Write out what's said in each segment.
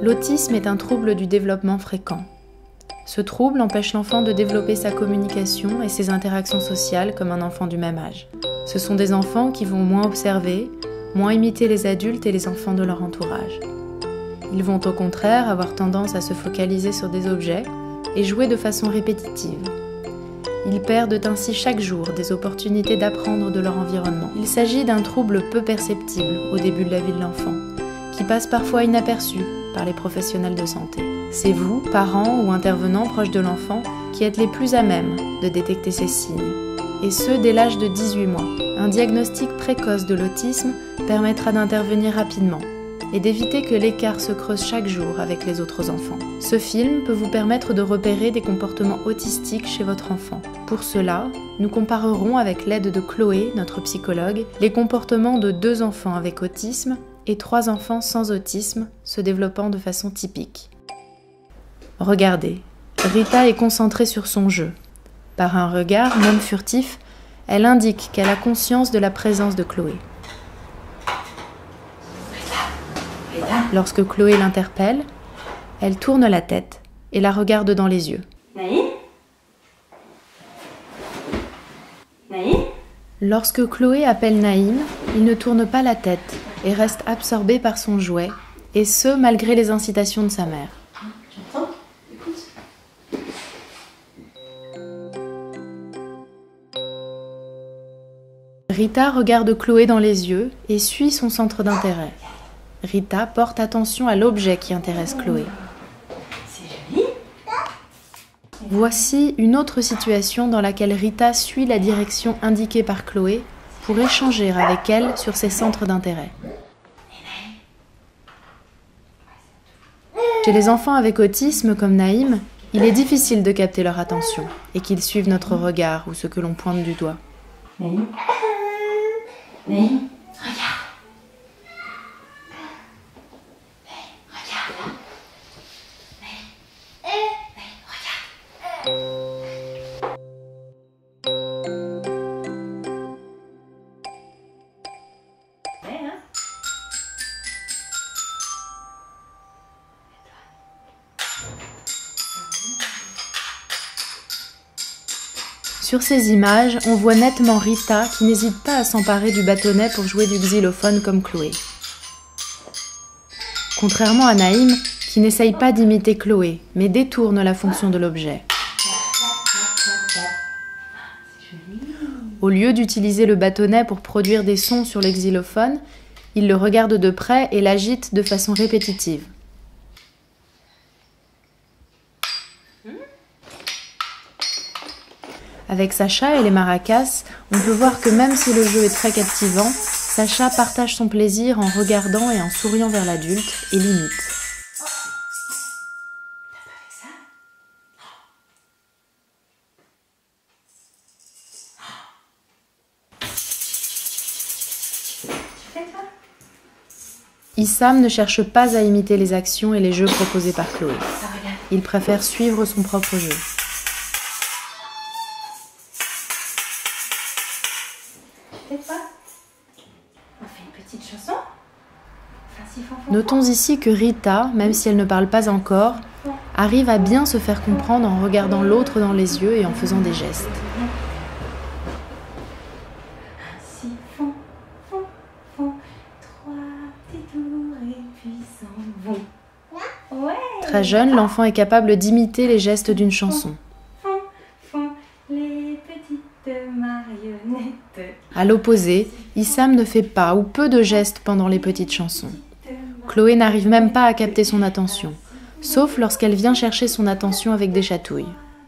L'autisme est un trouble du développement fréquent. Ce trouble empêche l'enfant de développer sa communication et ses interactions sociales comme un enfant du même âge. Ce sont des enfants qui vont moins observer, moins imiter les adultes et les enfants de leur entourage. Ils vont au contraire avoir tendance à se focaliser sur des objets et jouer de façon répétitive. Ils perdent ainsi chaque jour des opportunités d'apprendre de leur environnement. Il s'agit d'un trouble peu perceptible au début de la vie de l'enfant, qui passe parfois inaperçu par les professionnels de santé. C'est vous, parents ou intervenants proches de l'enfant, qui êtes les plus à même de détecter ces signes, et ce dès l'âge de 18 mois. Un diagnostic précoce de l'autisme permettra d'intervenir rapidement et d'éviter que l'écart se creuse chaque jour avec les autres enfants. Ce film peut vous permettre de repérer des comportements autistiques chez votre enfant. Pour cela, nous comparerons avec l'aide de Chloé, notre psychologue, les comportements de 2 enfants avec autisme et 3 enfants sans autisme se développant de façon typique. Regardez, Rita est concentrée sur son jeu. Par un regard, même furtif, elle indique qu'elle a conscience de la présence de Chloé. Lorsque Chloé l'interpelle, elle tourne la tête et la regarde dans les yeux. Naïm ? Naïm ? Lorsque Chloé appelle Naïm, il ne tourne pas la tête et reste absorbé par son jouet, et ce malgré les incitations de sa mère. Tu entends ? Écoute. Rita regarde Chloé dans les yeux et suit son centre d'intérêt. Rita porte attention à l'objet qui intéresse Chloé. C'est joli. Voici une autre situation dans laquelle Rita suit la direction indiquée par Chloé pour échanger avec elle sur ses centres d'intérêt. Chez les enfants avec autisme comme Naïm, il est difficile de capter leur attention et qu'ils suivent notre regard ou ce que l'on pointe du doigt. Naïm ? Naïm ? Regarde. Sur ces images, on voit nettement Rita qui n'hésite pas à s'emparer du bâtonnet pour jouer du xylophone comme Chloé. Contrairement à Naïm, qui n'essaye pas d'imiter Chloé, mais détourne la fonction de l'objet. Au lieu d'utiliser le bâtonnet pour produire des sons sur le xylophone, il le regarde de près et l'agite de façon répétitive. Avec Sacha et les maracas, on peut voir que même si le jeu est très captivant, Sacha partage son plaisir en regardant et en souriant vers l'adulte et l'imite. Issam ne cherche pas à imiter les actions et les jeux proposés par Chloé. Il préfère suivre son propre jeu. On fait une petite chanson. Notons ici que Rita, même si elle ne parle pas encore, arrive à bien se faire comprendre en regardant l'autre dans les yeux et en faisant des gestes. Ainsi font, font, font, 3 petits tours et puis s'en vont. Ouais. Très jeune, l'enfant est capable d'imiter les gestes d'une chanson. Font, font, les petites marionnettes. À l'opposé, Issam ne fait pas ou peu de gestes pendant les petites chansons. Chloé n'arrive même pas à capter son attention, sauf lorsqu'elle vient chercher son attention avec des chatouilles.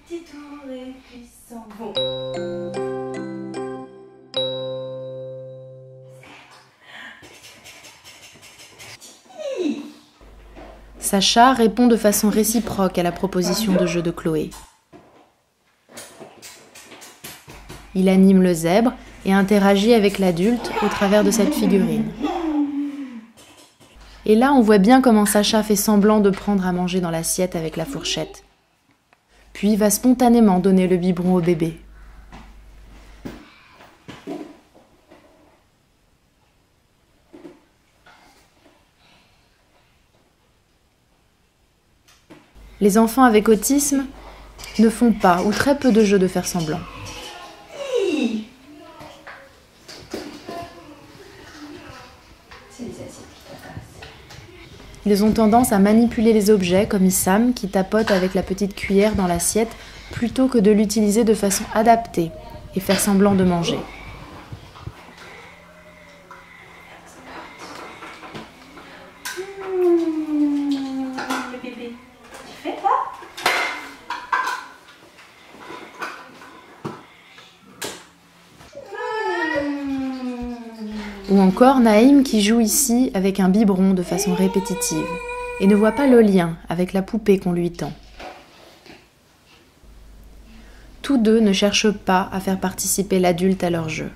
Petits tours et puis s'en vont. Sacha répond de façon réciproque à la proposition de jeu de Chloé. Il anime le zèbre et interagit avec l'adulte au travers de cette figurine. Et là, on voit bien comment Sacha fait semblant de prendre à manger dans l'assiette avec la fourchette. Puis va spontanément donner le biberon au bébé. Les enfants avec autisme ne font pas ou très peu de jeux de faire semblant. Ils ont tendance à manipuler les objets comme Issam qui tapote avec la petite cuillère dans l'assiette plutôt que de l'utiliser de façon adaptée et faire semblant de manger. Le bébé, tu fais ça? Ou encore Naïm qui joue ici avec un biberon de façon répétitive et ne voit pas le lien avec la poupée qu'on lui tend. Tous deux ne cherchent pas à faire participer l'adulte à leur jeu.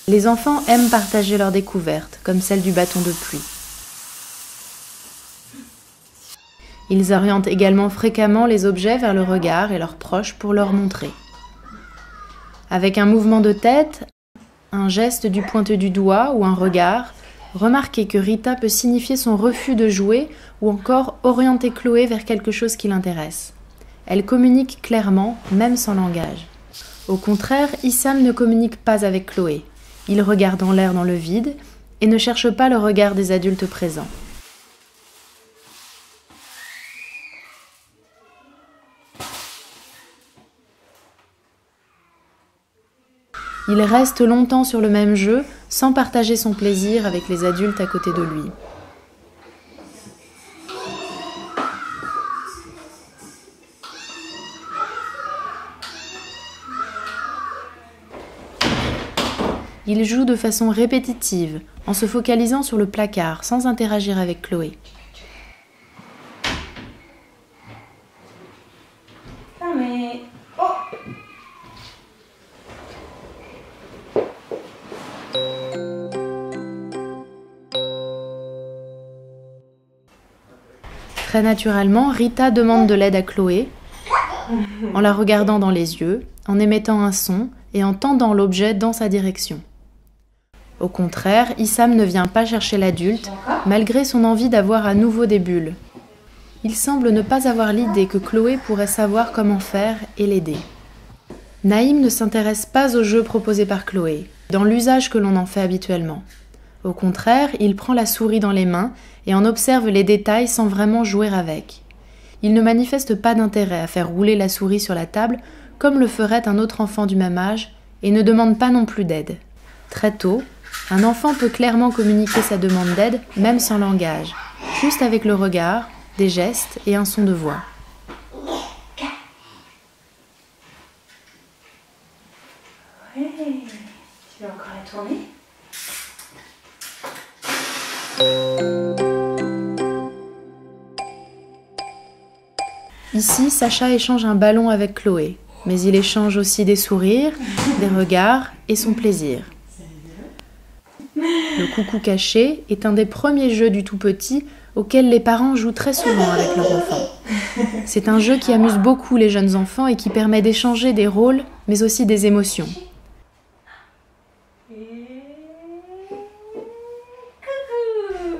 Les enfants aiment partager leurs découvertes, comme celle du bâton de pluie. Ils orientent également fréquemment les objets vers le regard et leurs proches pour leur montrer. Avec un mouvement de tête, un geste du pointu du doigt ou un regard, remarquez que Rita peut signifier son refus de jouer ou encore orienter Chloé vers quelque chose qui l'intéresse. Elle communique clairement, même sans langage. Au contraire, Issam ne communique pas avec Chloé. Il regarde en l'air dans le vide et ne cherche pas le regard des adultes présents. Il reste longtemps sur le même jeu sans partager son plaisir avec les adultes à côté de lui. Il joue de façon répétitive, en se focalisant sur le placard, sans interagir avec Chloé. Ah mais... Oh! Très naturellement, Rita demande de l'aide à Chloé, en la regardant dans les yeux, en émettant un son et en tendant l'objet dans sa direction. Au contraire, Issam ne vient pas chercher l'adulte, malgré son envie d'avoir à nouveau des bulles. Il semble ne pas avoir l'idée que Chloé pourrait savoir comment faire et l'aider. Naïm ne s'intéresse pas aux jeux proposés par Chloé, dans l'usage que l'on en fait habituellement. Au contraire, il prend la souris dans les mains et en observe les détails sans vraiment jouer avec. Il ne manifeste pas d'intérêt à faire rouler la souris sur la table comme le ferait un autre enfant du même âge et ne demande pas non plus d'aide. Très tôt, un enfant peut clairement communiquer sa demande d'aide même sans langage, juste avec le regard, des gestes et un son de voix. Ouais, tu veux encore la tourner? Ici, Sacha échange un ballon avec Chloé, mais il échange aussi des sourires, des regards et son plaisir. Le coucou caché est un des premiers jeux du tout petit auxquels les parents jouent très souvent avec leurs enfants. C'est un jeu qui amuse beaucoup les jeunes enfants et qui permet d'échanger des rôles, mais aussi des émotions.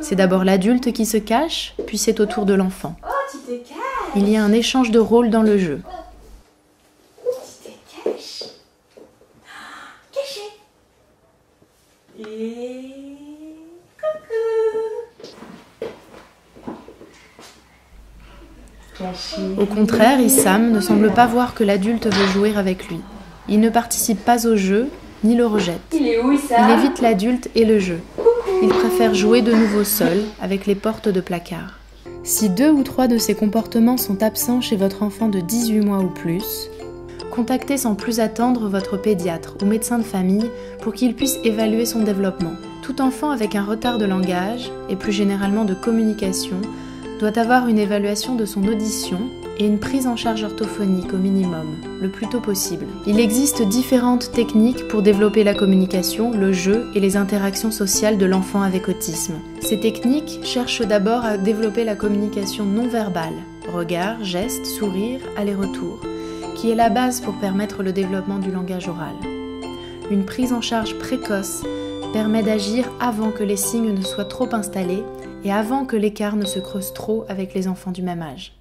C'est d'abord l'adulte qui se cache, puis c'est au tour de l'enfant. Oh, tu te caches! Il y a un échange de rôles dans le jeu. Tu te caches? Caché! Et... coucou! Caché. Au contraire, Issam ne semble pas voir que l'adulte veut jouer avec lui. Il ne participe pas au jeu, ni le rejette. Il est où, Il ça? évite l'adulte et le jeu. Il préfère jouer de nouveau seul, avec les portes de placard. Si 2 ou 3 de ces comportements sont absents chez votre enfant de 18 mois ou plus, contactez sans plus attendre votre pédiatre ou médecin de famille pour qu'il puisse évaluer son développement. Tout enfant avec un retard de langage, et plus généralement de communication, doit avoir une évaluation de son audition et une prise en charge orthophonique au minimum, le plus tôt possible. Il existe différentes techniques pour développer la communication, le jeu et les interactions sociales de l'enfant avec autisme. Ces techniques cherchent d'abord à développer la communication non verbale, regard, gestes, sourire, aller-retour, qui est la base pour permettre le développement du langage oral. Une prise en charge précoce permet d'agir avant que les signes ne soient trop installés et avant que l'écart ne se creuse trop avec les enfants du même âge.